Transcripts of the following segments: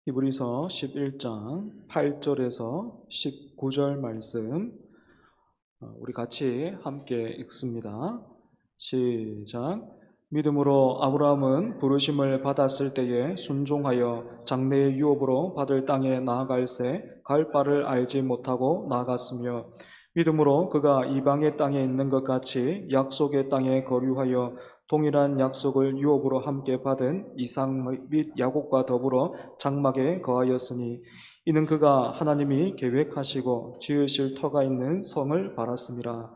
히브리서 11장 8절에서 19절 말씀 우리 같이 함께 읽습니다. 시작. 믿음으로 아브라함은 부르심을 받았을 때에 순종하여 장래의 유업으로 받을 땅에 나아갈새 갈 바를 알지 못하고 나아갔으며 믿음으로 그가 이방의 땅에 있는 것 같이 약속의 땅에 거류하여 동일한 약속을 유업으로 함께 받은 이삭 및 야곱과 더불어 장막에 거하였으니 이는 그가 하나님이 계획하시고 지으실 터가 있는 성을 바랐음이라.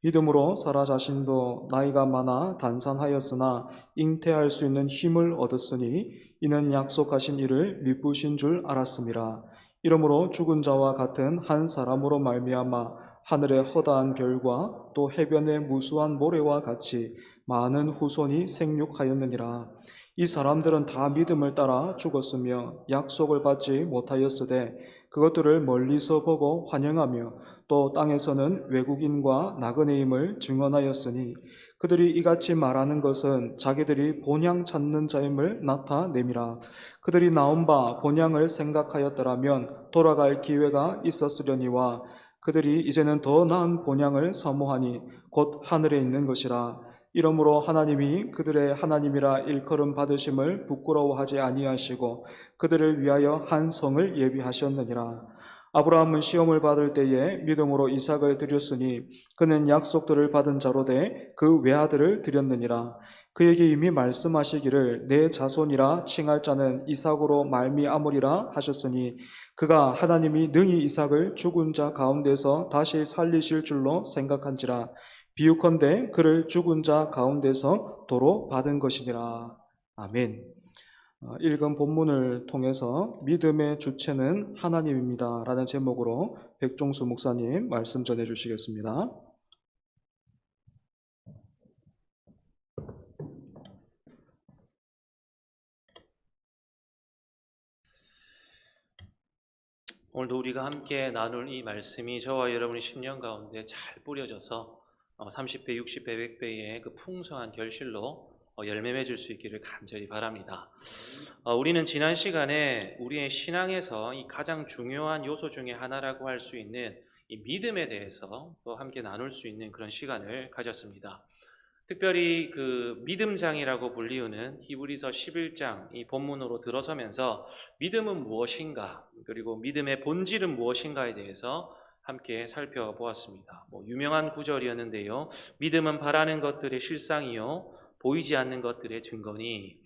믿음으로 사라 자신도 나이가 많아 단산하였으나 잉태할 수 있는 힘을 얻었으니 이는 약속하신 이를 미쁘신 줄 알았음이라. 이러므로 죽은 자와 같은 한 사람으로 말미암아 하늘의 허다한 별과 또 해변의 무수한 모래와 같이 많은 후손이 생육하였느니라. 이 사람들은 다 믿음을 따라 죽었으며 약속을 받지 못하였으되 그것들을 멀리서 보고 환영하며 또 땅에서는 외국인과 나그네임을 증언하였으니 그들이 이같이 말하는 것은 자기들이 본향 찾는 자임을 나타냄이라. 그들이 나온 바 본향을 생각하였더라면 돌아갈 기회가 있었으려니와 그들이 이제는 더 나은 본향을 사모하니 곧 하늘에 있는 것이라. 이러므로 하나님이 그들의 하나님이라 일컬음 받으심을 부끄러워하지 아니하시고 그들을 위하여 한 성을 예비하셨느니라. 아브라함은 시험을 받을 때에 믿음으로 이삭을 드렸으니 그는 약속들을 받은 자로 돼 그 외아들을 드렸느니라. 그에게 이미 말씀하시기를 내 자손이라 칭할 자는 이삭으로 말미암으리라 하셨으니 그가 하나님이 능히 이삭을 죽은 자 가운데서 다시 살리실 줄로 생각한지라. 비유컨대 그를 죽은 자 가운데서 도로 받은 것이니라. 아멘. 읽은 본문을 통해서 믿음의 주체는 하나님입니다 라는 제목으로 백종수 목사님 말씀 전해 주시겠습니다. 오늘도 우리가 함께 나눌 이 말씀이 저와 여러분의 심령 가운데 잘 뿌려져서 30배, 60배, 100배의 그 풍성한 결실로 열매 맺을 수 있기를 간절히 바랍니다. 우리는 지난 시간에 우리의 신앙에서 이 가장 중요한 요소 중에 하나라고 할 수 있는 이 믿음에 대해서 또 함께 나눌 수 있는 그런 시간을 가졌습니다. 특별히 그 믿음장이라고 불리우는 히브리서 11장 이 본문으로 들어서면서 믿음은 무엇인가, 그리고 믿음의 본질은 무엇인가에 대해서 함께 살펴보았습니다. 유명한 구절이었는데요. 믿음은 바라는 것들의 실상이요 보이지 않는 것들의 증거니.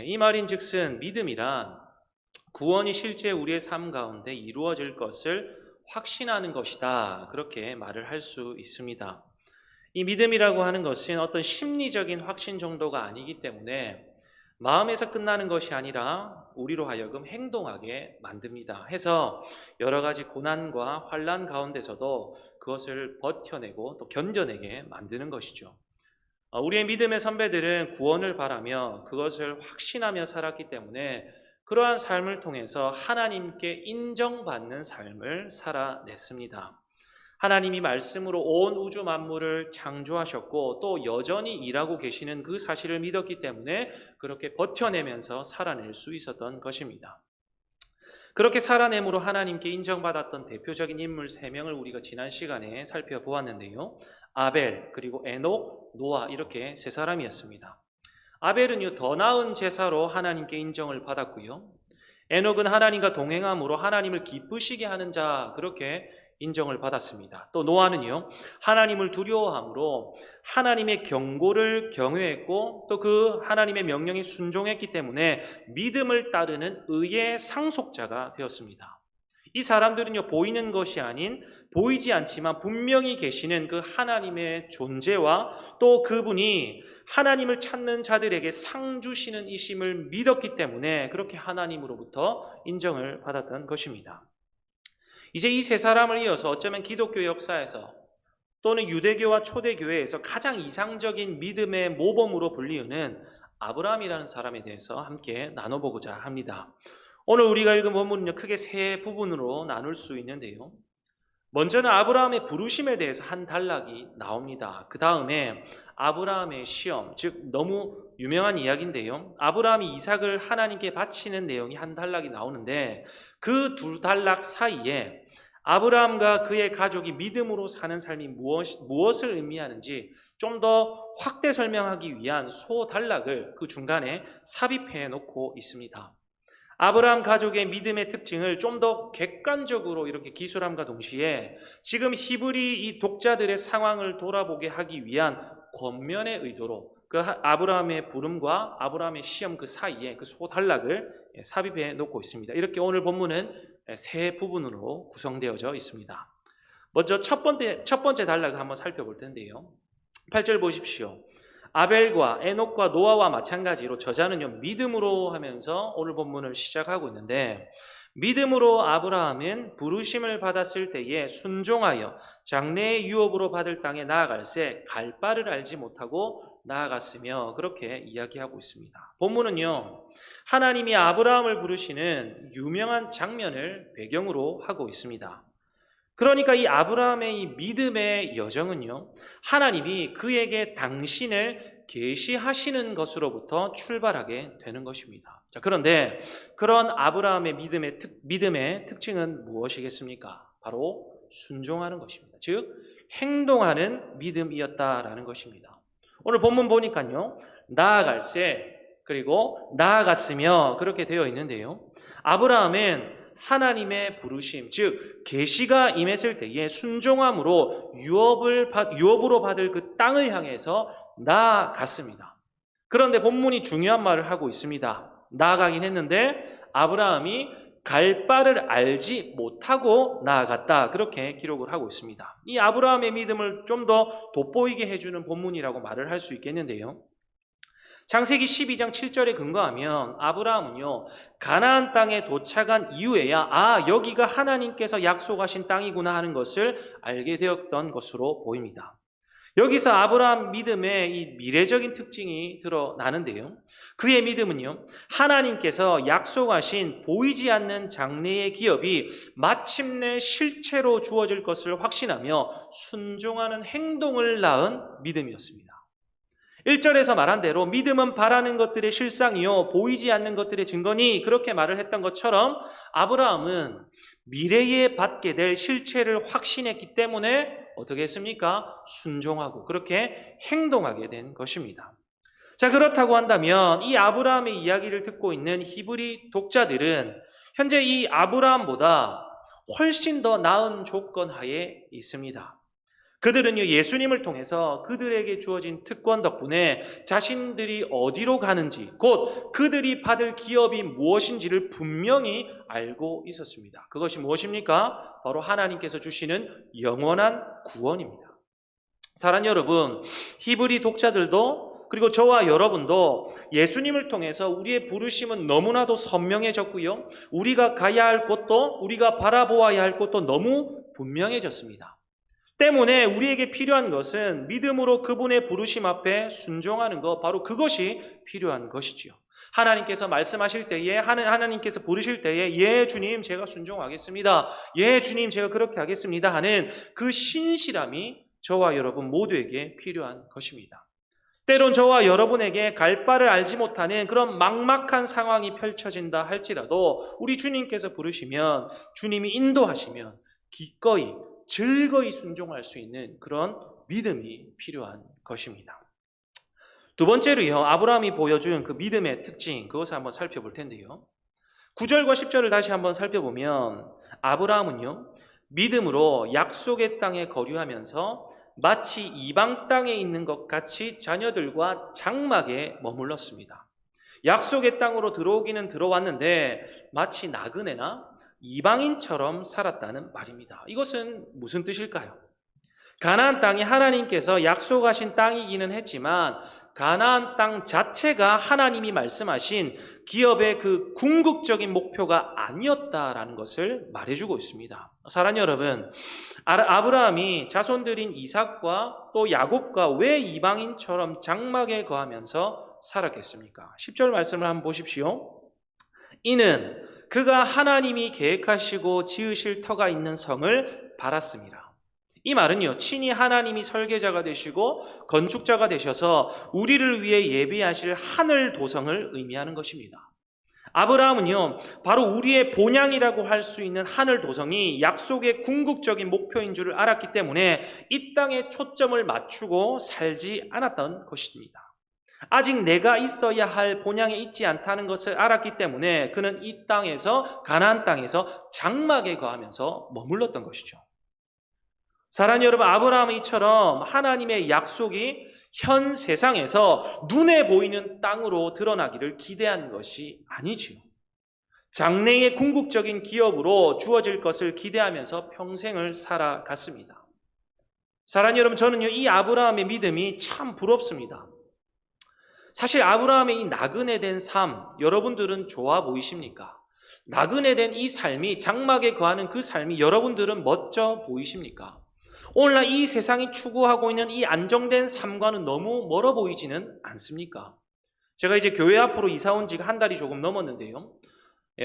이 말인즉슨 믿음이란 구원이 실제 우리의 삶 가운데 이루어질 것을 확신하는 것이다, 그렇게 말을 할 수 있습니다. 이 믿음이라고 하는 것은 어떤 심리적인 확신 정도가 아니기 때문에 마음에서 끝나는 것이 아니라 우리로 하여금 행동하게 만듭니다. 해서 여러 가지 고난과 환난 가운데서도 그것을 버텨내고 또 견뎌내게 만드는 것이죠. 우리의 믿음의 선배들은 구원을 바라며 그것을 확신하며 살았기 때문에 그러한 삶을 통해서 하나님께 인정받는 삶을 살아냈습니다. 하나님이 말씀으로 온 우주 만물을 창조하셨고 또 여전히 일하고 계시는 그 사실을 믿었기 때문에 그렇게 버텨내면서 살아낼 수 있었던 것입니다. 그렇게 살아냄으로 하나님께 인정받았던 대표적인 인물 3명을 우리가 지난 시간에 살펴보았는데요. 아벨, 그리고 에녹, 노아, 이렇게 3사람이었습니다. 아벨은요, 더 나은 제사로 하나님께 인정을 받았고요. 에녹은 하나님과 동행함으로 하나님을 기쁘시게 하는 자, 그렇게 인정을 받았습니다. 또 노아는요, 하나님을 두려워함으로 하나님의 경고를 경외했고 또 그 하나님의 명령에 순종했기 때문에 믿음을 따르는 의의 상속자가 되었습니다. 이 사람들은요, 보이는 것이 아닌 보이지 않지만 분명히 계시는 그 하나님의 존재와 또 그분이 하나님을 찾는 자들에게 상 주시는 이심을 믿었기 때문에 그렇게 하나님으로부터 인정을 받았던 것입니다. 이제 이 3사람을 이어서 어쩌면 기독교 역사에서 또는 유대교와 초대교회에서 가장 이상적인 믿음의 모범으로 불리우는 아브라함이라는 사람에 대해서 함께 나눠보고자 합니다. 오늘 우리가 읽은 본문은요, 크게 3 부분으로 나눌 수 있는데요. 먼저는 아브라함의 부르심에 대해서 한 단락이 나옵니다. 그 다음에 아브라함의 시험, 즉 너무 유명한 이야기인데요. 아브라함이 이삭을 하나님께 바치는 내용이 한 단락이 나오는데 그 두 단락 사이에 아브라함과 그의 가족이 믿음으로 사는 삶이 무엇을 의미하는지 좀 더 확대 설명하기 위한 소 단락을 그 중간에 삽입해 놓고 있습니다. 아브라함 가족의 믿음의 특징을 좀 더 객관적으로 이렇게 기술함과 동시에 지금 히브리 이 독자들의 상황을 돌아보게 하기 위한 권면의 의도로 그 아브라함의 부름과 아브라함의 시험 그 사이에 그 소단락을 삽입해 놓고 있습니다. 이렇게 오늘 본문은 세 부분으로 구성되어져 있습니다. 먼저 첫 번째 단락을 한번 살펴볼 텐데요. 8절 보십시오. 아벨과 에녹과 노아와 마찬가지로 저자는요 믿음으로 하면서 오늘 본문을 시작하고 있는데 믿음으로 아브라함은 부르심을 받았을 때에 순종하여 장래의 유업으로 받을 땅에 나아갈새 갈 바를 알지 못하고 나아갔으며 그렇게 이야기하고 있습니다. 본문은요 하나님이 아브라함을 부르시는 유명한 장면을 배경으로 하고 있습니다. 그러니까 이 아브라함의 이 믿음의 여정은요 하나님이 그에게 당신을 계시하시는 것으로부터 출발하게 되는 것입니다. 자, 그런데 그런 아브라함의 믿음의 특징은 무엇이겠습니까? 바로 순종하는 것입니다. 즉 행동하는 믿음이었다라는 것입니다. 오늘 본문 보니까요 나아갈새 그리고 나아갔으며 그렇게 되어 있는데요. 아브라함은 하나님의 부르심, 즉 계시가 임했을 때에 순종함으로 유업으로 받을 그 땅을 향해서 나아갔습니다. 그런데 본문이 중요한 말을 하고 있습니다. 나아가긴 했는데 아브라함이 갈 바를 알지 못하고 나아갔다. 그렇게 기록을 하고 있습니다. 이 아브라함의 믿음을 좀 더 돋보이게 해주는 본문이라고 말을 할 수 있겠는데요. 창세기 12장 7절에 근거하면 아브라함은요 가나안 땅에 도착한 이후에야 여기가 하나님께서 약속하신 땅이구나 하는 것을 알게 되었던 것으로 보입니다. 여기서 아브라함 믿음의 이 미래적인 특징이 드러나는데요. 그의 믿음은요 하나님께서 약속하신 보이지 않는 장래의 기업이 마침내 실체로 주어질 것을 확신하며 순종하는 행동을 낳은 믿음이었습니다. 1절에서 말한 대로 믿음은 바라는 것들의 실상이요 보이지 않는 것들의 증거니 그렇게 말을 했던 것처럼 아브라함은 미래에 받게 될 실체를 확신했기 때문에 어떻게 했습니까? 순종하고 그렇게 행동하게 된 것입니다. 자, 그렇다고 한다면 이 아브라함의 이야기를 듣고 있는 히브리 독자들은 현재 이 아브라함보다 훨씬 더 나은 조건 하에 있습니다. 그들은요 예수님을 통해서 그들에게 주어진 특권 덕분에 자신들이 어디로 가는지 곧 그들이 받을 기업이 무엇인지를 분명히 알고 있었습니다. 그것이 무엇입니까? 바로 하나님께서 주시는 영원한 구원입니다. 사랑하는 여러분, 히브리 독자들도 그리고 저와 여러분도 예수님을 통해서 우리의 부르심은 너무나도 선명해졌고요. 우리가 가야 할 곳도 우리가 바라보아야 할 곳도 너무 분명해졌습니다. 때문에 우리에게 필요한 것은 믿음으로 그분의 부르심 앞에 순종하는 것, 바로 그것이 필요한 것이지요. 하나님께서 말씀하실 때에, 하나님께서 부르실 때에 예 주님 제가 순종하겠습니다. 예 주님 제가 그렇게 하겠습니다 하는 그 신실함이 저와 여러분 모두에게 필요한 것입니다. 때론 저와 여러분에게 갈 바를 알지 못하는 그런 막막한 상황이 펼쳐진다 할지라도 우리 주님께서 부르시면 주님이 인도하시면 기꺼이 즐거이 순종할 수 있는 그런 믿음이 필요한 것입니다. 두 번째로요, 아브라함이 보여준 그 믿음의 특징, 그것을 한번 살펴볼 텐데요. 9절과 10절을 다시 한번 살펴보면 아브라함은요, 믿음으로 약속의 땅에 거류하면서 마치 이방 땅에 있는 것 같이 자녀들과 장막에 머물렀습니다. 약속의 땅으로 들어오기는 들어왔는데 마치 나그네나 이방인처럼 살았다는 말입니다. 이것은 무슨 뜻일까요? 가나안 땅이 하나님께서 약속하신 땅이기는 했지만 가나안 땅 자체가 하나님이 말씀하신 기업의 그 궁극적인 목표가 아니었다라는 것을 말해주고 있습니다. 사랑하는 여러분, 아브라함이 자손들인 이삭과 또 야곱과 왜 이방인처럼 장막에 거하면서 살았겠습니까? 10절 말씀을 한번 보십시오. 이는 그가 하나님이 계획하시고 지으실 터가 있는 성을 바랐습니다. 이 말은요, 친히 하나님이 설계자가 되시고 건축자가 되셔서 우리를 위해 예비하실 하늘 도성을 의미하는 것입니다. 아브라함은요, 바로 우리의 본향이라고 할 수 있는 하늘 도성이 약속의 궁극적인 목표인 줄을 알았기 때문에 이 땅에 초점을 맞추고 살지 않았던 것입니다. 아직 내가 있어야 할 본향에 있지 않다는 것을 알았기 때문에 그는 이 땅에서, 가나안 땅에서 장막에 거하면서 머물렀던 것이죠. 사랑하는 여러분, 아브라함은 이처럼 하나님의 약속이 현 세상에서 눈에 보이는 땅으로 드러나기를 기대한 것이 아니지요. 장래의 궁극적인 기업으로 주어질 것을 기대하면서 평생을 살아갔습니다. 사랑하는 여러분, 저는요, 이 아브라함의 믿음이 참 부럽습니다. 사실 아브라함의 이 나그네 된 삶, 여러분들은 좋아 보이십니까? 나그네 된 이 삶이, 장막에 거하는 그 삶이 여러분들은 멋져 보이십니까? 오늘날 이 세상이 추구하고 있는 이 안정된 삶과는 너무 멀어 보이지는 않습니까? 제가 이제 교회 앞으로 이사 온 지가 한 달이 조금 넘었는데요.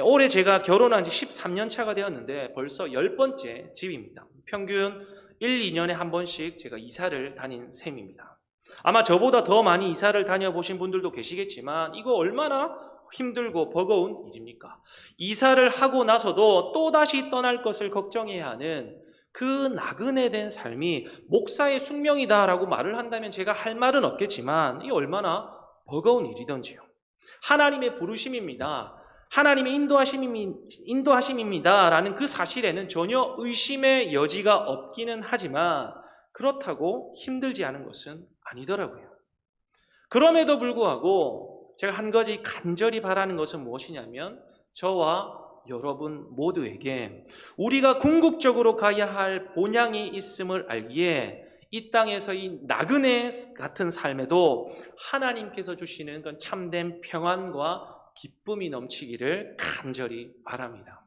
올해 제가 결혼한 지 13년 차가 되었는데 벌써 10번째 집입니다. 평균 1, 2년에 한 번씩 제가 이사를 다닌 셈입니다. 아마 저보다 더 많이 이사를 다녀보신 분들도 계시겠지만 이거 얼마나 힘들고 버거운 일입니까? 이사를 하고 나서도 또다시 떠날 것을 걱정해야 하는 그 나그네 된 삶이 목사의 숙명이다라고 말을 한다면 제가 할 말은 없겠지만 이 얼마나 버거운 일이던지요. 하나님의 부르심입니다. 하나님의 인도하심입니다라는 그 사실에는 전혀 의심의 여지가 없기는 하지만 그렇다고 힘들지 않은 것은 아니더라고요. 그럼에도 불구하고 제가 한 가지 간절히 바라는 것은 무엇이냐면 저와 여러분 모두에게 우리가 궁극적으로 가야 할 본향이 있음을 알기에 이 땅에서 이 나그네 같은 삶에도 하나님께서 주시는 그 참된 평안과 기쁨이 넘치기를 간절히 바랍니다.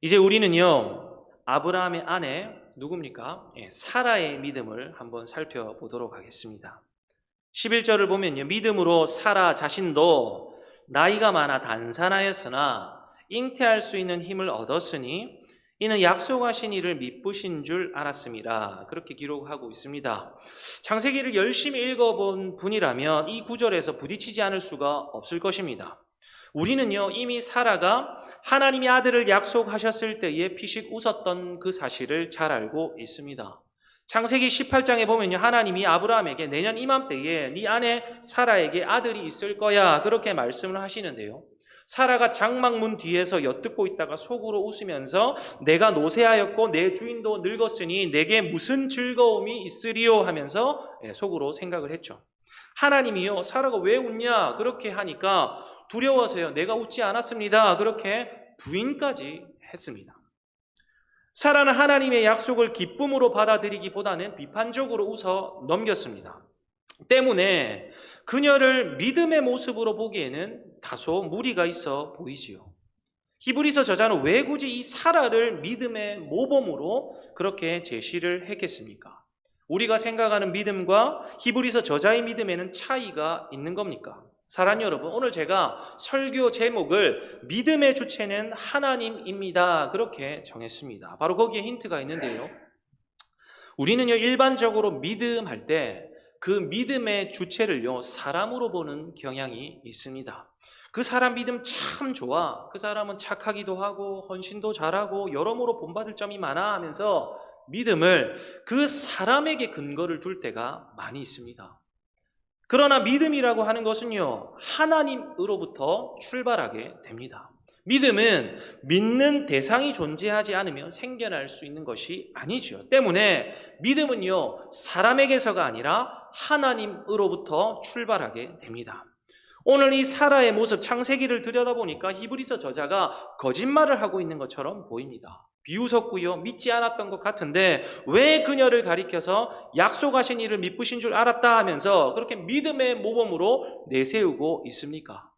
이제 우리는요, 아브라함의 아내 누굽니까? 사라의 믿음을 한번 살펴보도록 하겠습니다. 11절을 보면요, 믿음으로 사라 자신도 나이가 많아 단산하였으나 잉태할 수 있는 힘을 얻었으니 이는 약속하신 이를 미쁘신 줄 알았습니다. 그렇게 기록하고 있습니다. 창세기를 열심히 읽어본 분이라면 이 구절에서 부딪히지 않을 수가 없을 것입니다. 우리는요, 이미 사라가 하나님이 아들을 약속하셨을 때에 피식 웃었던 그 사실을 잘 알고 있습니다. 창세기 18장에 보면요, 하나님이 아브라함에게 내년 이맘때에 네 아내 사라에게 아들이 있을 거야 그렇게 말씀을 하시는데요, 사라가 장막문 뒤에서 엿듣고 있다가 속으로 웃으면서 내가 노쇠하였고 내 주인도 늙었으니 내게 무슨 즐거움이 있으리요 하면서 속으로 생각을 했죠. 하나님이요, 사라가 왜 웃냐 그렇게 하니까 두려워서요, 내가 웃지 않았습니다 그렇게 부인까지 했습니다. 사라는 하나님의 약속을 기쁨으로 받아들이기보다는 비판적으로 웃어 넘겼습니다. 때문에 그녀를 믿음의 모습으로 보기에는 다소 무리가 있어 보이지요. 히브리서 저자는 왜 굳이 이 사라를 믿음의 모범으로 그렇게 제시를 했겠습니까? 우리가 생각하는 믿음과 히브리서 저자의 믿음에는 차이가 있는 겁니까? 사랑하는 여러분, 오늘 제가 설교 제목을 믿음의 주체는 하나님입니다 그렇게 정했습니다. 바로 거기에 힌트가 있는데요, 우리는요, 일반적으로 믿음할 때 그 믿음의 주체를요, 사람으로 보는 경향이 있습니다. 그 사람 믿음 참 좋아, 그 사람은 착하기도 하고 헌신도 잘하고 여러모로 본받을 점이 많아 하면서 믿음을 그 사람에게 근거를 둘 때가 많이 있습니다. 그러나 믿음이라고 하는 것은요, 하나님으로부터 출발하게 됩니다. 믿음은 믿는 대상이 존재하지 않으면 생겨날 수 있는 것이 아니죠. 때문에 믿음은요, 사람에게서가 아니라 하나님으로부터 출발하게 됩니다. 오늘 이 사라의 모습, 창세기를 들여다보니까 히브리서 저자가 거짓말을 하고 있는 것처럼 보입니다. 비웃었고요, 믿지 않았던 것 같은데 왜 그녀를 가리켜서 약속하신 이를 미쁘신 줄 알았다 하면서 그렇게 믿음의 모범으로 내세우고 있습니까?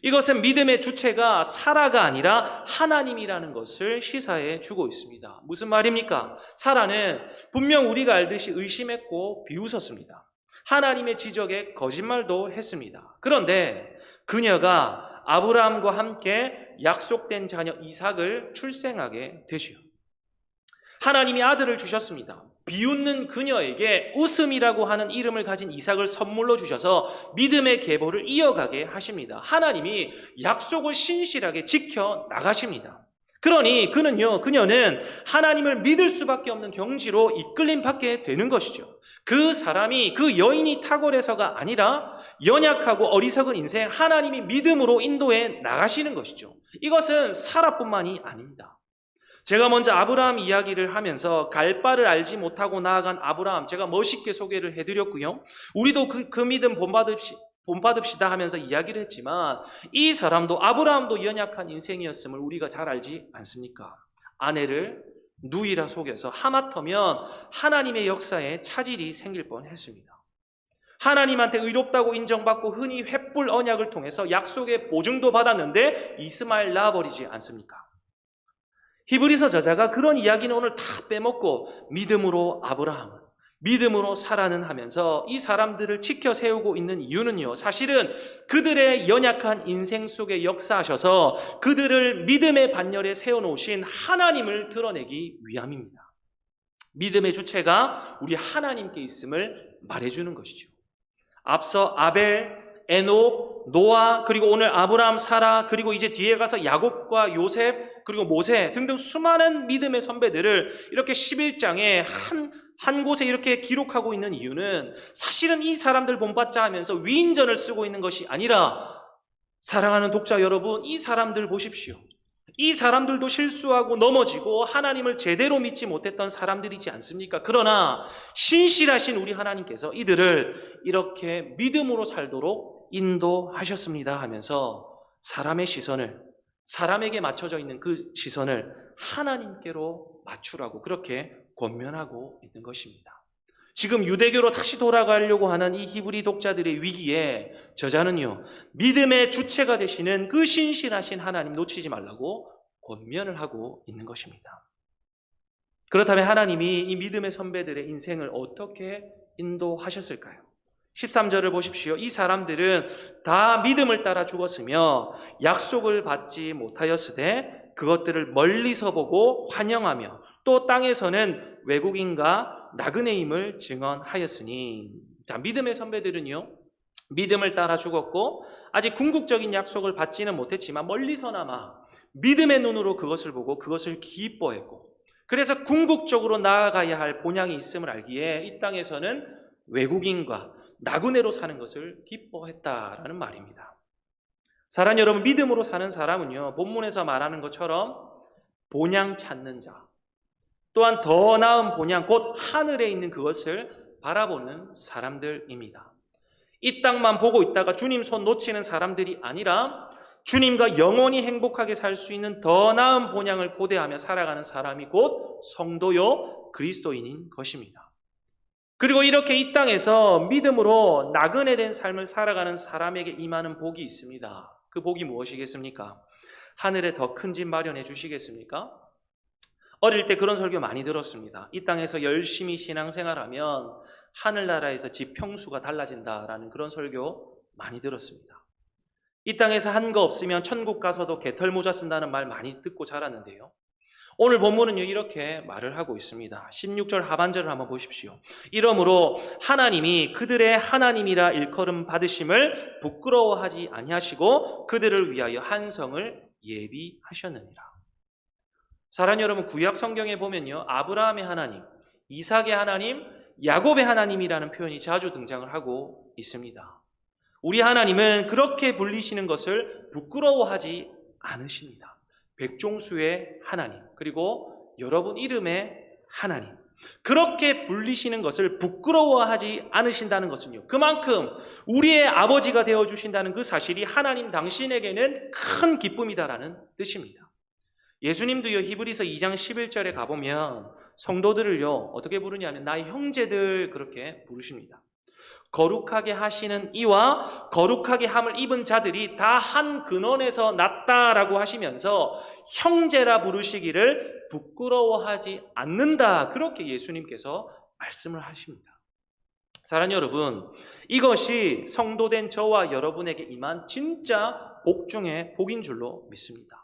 이것은 믿음의 주체가 사라가 아니라 하나님이라는 것을 시사해 주고 있습니다. 무슨 말입니까? 사라는 분명 우리가 알듯이 의심했고 비웃었습니다. 하나님의 지적에 거짓말도 했습니다. 그런데 그녀가 아브라함과 함께 약속된 자녀 이삭을 출생하게 되지요. 하나님이 아들을 주셨습니다. 비웃는 그녀에게 웃음이라고 하는 이름을 가진 이삭을 선물로 주셔서 믿음의 계보를 이어가게 하십니다. 하나님이 약속을 신실하게 지켜 나가십니다. 그러니 그녀는 하나님을 믿을 수밖에 없는 경지로 이끌림 받게 되는 것이죠. 그 여인이 탁월해서가 아니라 연약하고 어리석은 인생, 하나님이 믿음으로 인도해 나가시는 것이죠. 이것은 사라뿐만이 아닙니다. 제가 먼저 아브라함 이야기를 하면서 갈 바를 알지 못하고 나아간 아브라함, 제가 멋있게 소개를 해드렸고요. 우리도 그 믿음 본받읍시다 하면서 이야기를 했지만 이 사람도, 아브라함도 연약한 인생이었음을 우리가 잘 알지 않습니까? 아내를 누이라 속여서 하마터면 하나님의 역사에 차질이 생길 뻔했습니다. 하나님한테 의롭다고 인정받고 흔히 횃불 언약을 통해서 약속의 보증도 받았는데 이스마엘 낳아버리지 않습니까? 히브리서 저자가 그런 이야기는 오늘 다 빼먹고 믿음으로 아브라함은, 믿음으로 사라는 하면서 이 사람들을 지켜 세우고 있는 이유는요, 사실은 그들의 연약한 인생 속에 역사하셔서 그들을 믿음의 반열에 세워놓으신 하나님을 드러내기 위함입니다. 믿음의 주체가 우리 하나님께 있음을 말해주는 것이죠. 앞서 아벨, 에녹, 노아, 그리고 오늘 아브라함, 사라, 그리고 이제 뒤에 가서 야곱과 요셉, 그리고 모세 등등 수많은 믿음의 선배들을 이렇게 11장에 한 곳에 이렇게 기록하고 있는 이유는 사실은 이 사람들 본받자 하면서 위인전을 쓰고 있는 것이 아니라, 사랑하는 독자 여러분, 이 사람들 보십시오. 이 사람들도 실수하고 넘어지고 하나님을 제대로 믿지 못했던 사람들이지 않습니까? 그러나 신실하신 우리 하나님께서 이들을 이렇게 믿음으로 살도록 인도하셨습니다 하면서 사람의 시선을, 사람에게 맞춰져 있는 그 시선을 하나님께로 맞추라고 그렇게 권면하고 있는 것입니다. 지금 유대교로 다시 돌아가려고 하는 이 히브리 독자들의 위기에 저자는요, 믿음의 주체가 되시는 그 신실하신 하나님 놓치지 말라고 권면을 하고 있는 것입니다. 그렇다면 하나님이 이 믿음의 선배들의 인생을 어떻게 인도하셨을까요? 13절을 보십시오. 이 사람들은 다 믿음을 따라 죽었으며 약속을 받지 못하였으되 그것들을 멀리서 보고 환영하며 또 땅에서는 외국인과 나그네임을 증언하였으니. 자, 믿음의 선배들은요, 믿음을 따라 죽었고 아직 궁극적인 약속을 받지는 못했지만 멀리서나마 믿음의 눈으로 그것을 보고 그것을 기뻐했고, 그래서 궁극적으로 나아가야 할 본향이 있음을 알기에 이 땅에서는 외국인과 나그네로 사는 것을 기뻐했다라는 말입니다. 사랑하는 여러분, 믿음으로 사는 사람은요, 본문에서 말하는 것처럼 본향 찾는 자, 또한 더 나은 본향, 곧 하늘에 있는 그것을 바라보는 사람들입니다. 이 땅만 보고 있다가 주님 손 놓치는 사람들이 아니라 주님과 영원히 행복하게 살 수 있는 더 나은 본향을 고대하며 살아가는 사람이 곧 성도요 그리스도인인 것입니다. 그리고 이렇게 이 땅에서 믿음으로 나그네 된 삶을 살아가는 사람에게 임하는 복이 있습니다. 그 복이 무엇이겠습니까? 하늘에 더 큰 집 마련해 주시겠습니까? 어릴 때 그런 설교 많이 들었습니다. 이 땅에서 열심히 신앙생활하면 하늘나라에서 집 평수가 달라진다라는 그런 설교 많이 들었습니다. 이 땅에서 한 거 없으면 천국 가서도 개털모자 쓴다는 말 많이 듣고 자랐는데요. 오늘 본문은요, 이렇게 말을 하고 있습니다. 16절 하반절을 한번 보십시오. 이러므로 하나님이 그들의 하나님이라 일컬음 받으심을 부끄러워하지 아니하시고 그들을 위하여 한 성을 예비하셨느니라. 사랑하는 여러분, 구약 성경에 보면요, 아브라함의 하나님, 이삭의 하나님, 야곱의 하나님이라는 표현이 자주 등장을 하고 있습니다. 우리 하나님은 그렇게 불리시는 것을 부끄러워하지 않으십니다. 백종수의 하나님, 그리고 여러분 이름의 하나님, 그렇게 불리시는 것을 부끄러워하지 않으신다는 것은요, 그만큼 우리의 아버지가 되어주신다는 그 사실이 하나님 당신에게는 큰 기쁨이다라는 뜻입니다. 예수님도요, 히브리서 2장 11절에 가보면 성도들을요 어떻게 부르냐면 나의 형제들 그렇게 부르십니다. 거룩하게 하시는 이와 거룩하게 함을 입은 자들이 다 한 근원에서 났다라고 하시면서 형제라 부르시기를 부끄러워하지 않는다, 그렇게 예수님께서 말씀을 하십니다. 사랑하는 여러분, 이것이 성도된 저와 여러분에게 임한 진짜 복 중의 복인 줄로 믿습니다.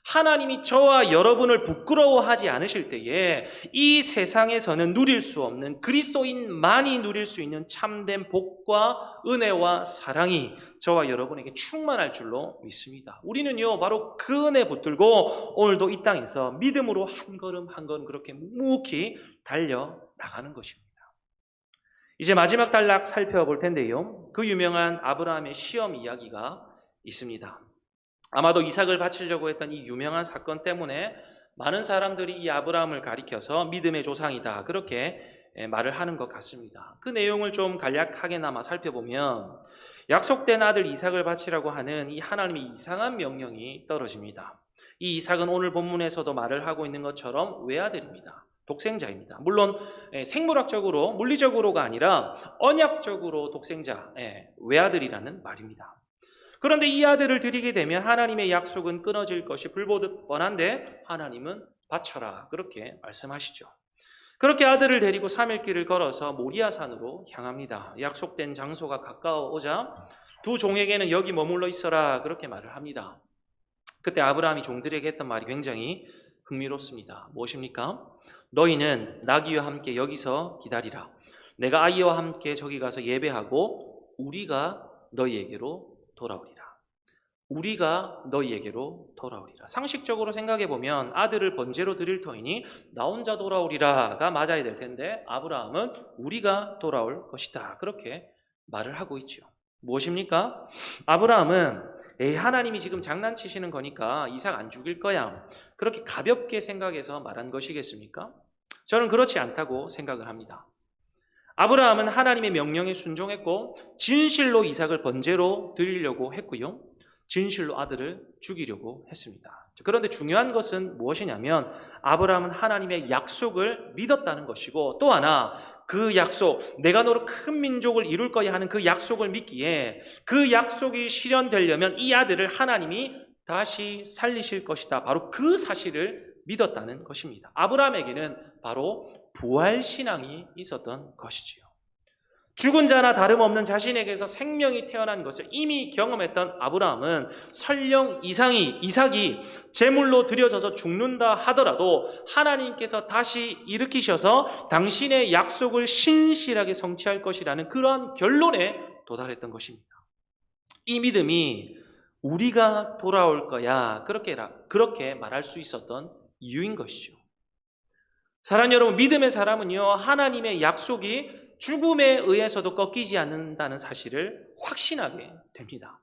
하나님이 저와 여러분을 부끄러워하지 않으실 때에 이 세상에서는 누릴 수 없는, 그리스도인만이 누릴 수 있는 참된 복과 은혜와 사랑이 저와 여러분에게 충만할 줄로 믿습니다. 우리는요 바로 그 은혜 붙들고 오늘도 이 땅에서 믿음으로 한 걸음 한 걸음 그렇게 묵묵히 달려나가는 것입니다. 이제 마지막 단락 살펴볼 텐데요, 그 유명한 아브라함의 시험 이야기가 있습니다. 아마도 이삭을 바치려고 했던 이 유명한 사건 때문에 많은 사람들이 이 아브라함을 가리켜서 믿음의 조상이다 그렇게 말을 하는 것 같습니다. 그 내용을 좀 간략하게나마 살펴보면 약속된 아들 이삭을 바치라고 하는 이 하나님의 이상한 명령이 떨어집니다. 이 이삭은 오늘 본문에서도 말을 하고 있는 것처럼 외아들입니다. 독생자입니다. 물론 생물학적으로, 물리적으로가 아니라 언약적으로 독생자, 외아들이라는 말입니다. 그런데 이 아들을 드리게 되면 하나님의 약속은 끊어질 것이 불보듯 뻔한데 하나님은 바쳐라 그렇게 말씀하시죠. 그렇게 아들을 데리고 3일 길을 걸어서 모리아산으로 향합니다. 약속된 장소가 가까워오자 두 종에게는 여기 머물러 있어라 그렇게 말을 합니다. 그때 아브라함이 종들에게 했던 말이 굉장히 흥미롭습니다. 무엇입니까? 너희는 나귀와 함께 여기서 기다리라. 내가 아이와 함께 저기 가서 예배하고 우리가 너희에게로 돌아오리라. 우리가 너희에게로 돌아오리라. 상식적으로 생각해 보면 아들을 번제로 드릴 터이니 나 혼자 돌아오리라가 맞아야 될 텐데 아브라함은 우리가 돌아올 것이다 그렇게 말을 하고 있죠. 무엇입니까? 아브라함은 하나님이 지금 장난치시는 거니까 이삭 안 죽일 거야 그렇게 가볍게 생각해서 말한 것이겠습니까? 저는 그렇지 않다고 생각을 합니다. 아브라함은 하나님의 명령에 순종했고 진실로 이삭을 번제로 드리려고 했고요, 진실로 아들을 죽이려고 했습니다. 그런데 중요한 것은 무엇이냐면 아브라함은 하나님의 약속을 믿었다는 것이고, 또 하나 그 약속, 내가 너로 큰 민족을 이룰 거야 하는 그 약속을 믿기에 그 약속이 실현되려면 이 아들을 하나님이 다시 살리실 것이다, 바로 그 사실을 믿었다는 것입니다. 아브라함에게는 바로 부활신앙이 있었던 것이지요. 죽은 자나 다름없는 자신에게서 생명이 태어난 것을 이미 경험했던 아브라함은 설령 이삭이 제물로 드려져서 죽는다 하더라도 하나님께서 다시 일으키셔서 당신의 약속을 신실하게 성취할 것이라는 그러한 결론에 도달했던 것입니다. 이 믿음이 우리가 돌아올 거야 그렇게 말할 수 있었던 이유인 것이죠. 사랑하는 여러분, 믿음의 사람은요 하나님의 약속이 죽음에 의해서도 꺾이지 않는다는 사실을 확신하게 됩니다.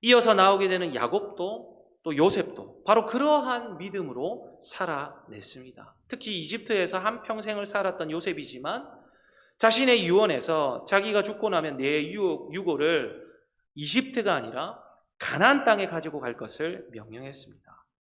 이어서 나오게 되는 야곱도 또 요셉도 바로 그러한 믿음으로 살아냈습니다. 특히 이집트에서 한평생을 살았던 요셉이지만 자신의 유언에서 자기가 죽고 나면 내 유고를 이집트가 아니라 가나안 땅에 가지고 갈 것을 명령했습니다.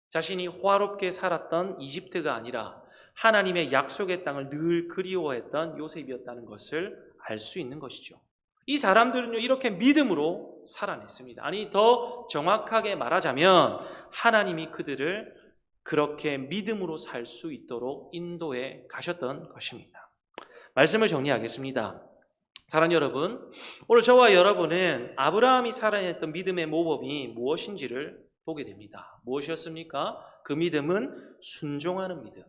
자신이 호화롭게 살았던 이집트가 아니라 하나님의 약속의 땅을 늘 그리워했던 요셉이었다는 것을 알 수 있는 것이죠. 이 사람들은요 이렇게 믿음으로 살아냈습니다. 아니 더 정확하게 말하자면 하나님이 그들을 그렇게 믿음으로 살 수 있도록 인도해 가셨던 것입니다. 말씀을 정리하겠습니다. 사랑하는 여러분, 오늘 저와 여러분은 아브라함이 살아냈던 믿음의 모범이 무엇인지를 보게 됩니다. 무엇이었습니까? 그 믿음은 순종하는 믿음,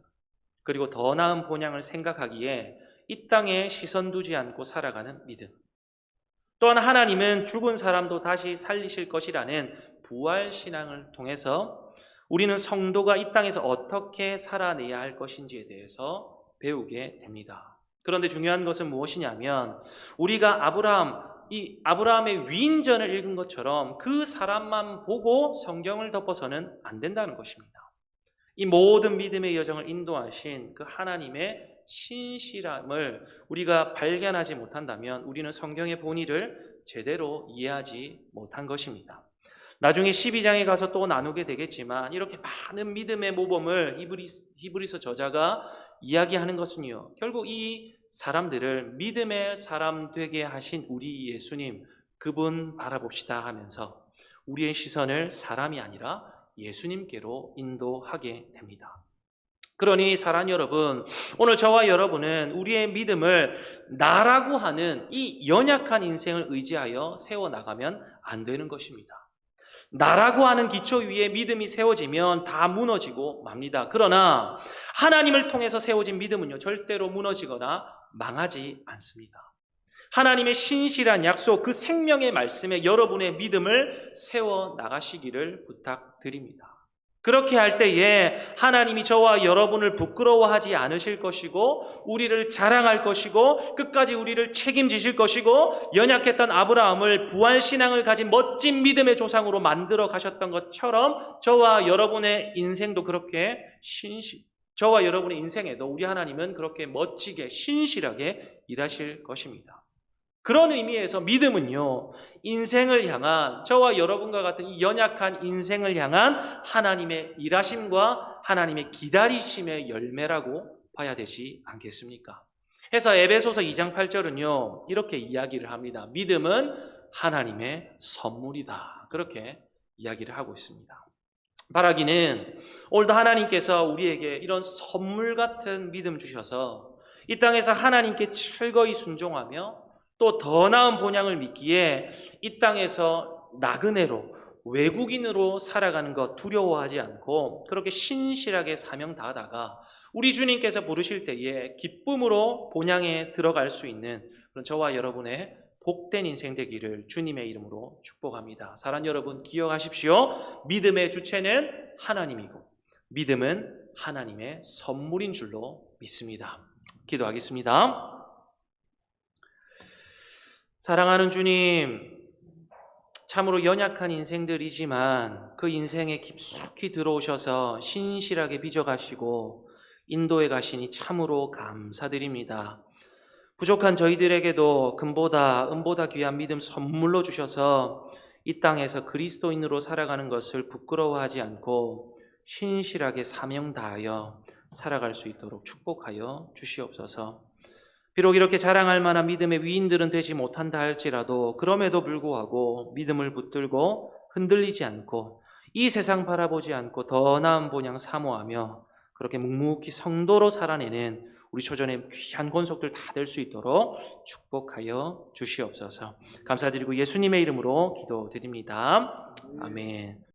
그리고 더 나은 본향을 생각하기에 이 땅에 시선 두지 않고 살아가는 믿음, 또한 하나님은 죽은 사람도 다시 살리실 것이라는 부활신앙을 통해서 우리는 성도가 이 땅에서 어떻게 살아내야 할 것인지에 대해서 배우게 됩니다. 그런데 중요한 것은 무엇이냐면 우리가 아브라함의 위인전을 읽은 것처럼 그 사람만 보고 성경을 덮어서는 안 된다는 것입니다. 이 모든 믿음의 여정을 인도하신 그 하나님의 신실함을 우리가 발견하지 못한다면 우리는 성경의 본의를 제대로 이해하지 못한 것입니다. 나중에 12장에 가서 또 나누게 되겠지만 이렇게 많은 믿음의 모범을 히브리서 저자가 이야기하는 것은요, 결국 이 사람들을 믿음의 사람 되게 하신 우리 예수님, 그분 바라봅시다 하면서 우리의 시선을 사람이 아니라 예수님께로 인도하게 됩니다. 그러니 사랑하는 여러분, 오늘 저와 여러분은 우리의 믿음을 나라고 하는 이 연약한 인생을 의지하여 세워나가면 안 되는 것입니다. 나라고 하는 기초 위에 믿음이 세워지면 다 무너지고 맙니다. 그러나 하나님을 통해서 세워진 믿음은요, 절대로 무너지거나 망하지 않습니다. 하나님의 신실한 약속, 그 생명의 말씀에 여러분의 믿음을 세워 나가시기를 부탁드립니다. 그렇게 할 때에 하나님이 저와 여러분을 부끄러워하지 않으실 것이고, 우리를 자랑할 것이고, 끝까지 우리를 책임지실 것이고, 연약했던 아브라함을 부활신앙을 가진 멋진 믿음의 조상으로 만들어 가셨던 것처럼 저와 여러분의 인생도 그렇게 저와 여러분의 인생에도 우리 하나님은 그렇게 멋지게 신실하게 일하실 것입니다. 그런 의미에서 믿음은요, 인생을 향한, 저와 여러분과 같은 이 연약한 인생을 향한 하나님의 일하심과 하나님의 기다리심의 열매라고 봐야 되지 않겠습니까? 해서 에베소서 2장 8절은요, 이렇게 이야기를 합니다. 믿음은 하나님의 선물이다. 그렇게 이야기를 하고 있습니다. 바라기는 오늘도 하나님께서 우리에게 이런 선물 같은 믿음 주셔서 이 땅에서 하나님께 철거히 순종하며 또 더 나은 본향을 믿기에 이 땅에서 나그네로, 외국인으로 살아가는 것 두려워하지 않고 그렇게 신실하게 사명 다하다가 우리 주님께서 부르실 때에 기쁨으로 본향에 들어갈 수 있는 그런 저와 여러분의 복된 인생 되기를 주님의 이름으로 축복합니다. 사랑하는 여러분, 기억하십시오. 믿음의 주체는 하나님이고 믿음은 하나님의 선물인 줄로 믿습니다. 기도하겠습니다. 사랑하는 주님, 참으로 연약한 인생들이지만 그 인생에 깊숙이 들어오셔서 신실하게 빚어가시고 인도해 가시니 참으로 감사드립니다. 부족한 저희들에게도 금보다 은보다 귀한 믿음 선물로 주셔서 이 땅에서 그리스도인으로 살아가는 것을 부끄러워하지 않고 신실하게 사명 다하여 살아갈 수 있도록 축복하여 주시옵소서. 비록 이렇게 자랑할 만한 믿음의 위인들은 되지 못한다 할지라도 그럼에도 불구하고 믿음을 붙들고 흔들리지 않고 이 세상 바라보지 않고 더 나은 본향 사모하며 그렇게 묵묵히 성도로 살아내는 우리 초전의 귀한 권속들 다 될 수 있도록 축복하여 주시옵소서. 감사드리고 예수님의 이름으로 기도드립니다. 아멘.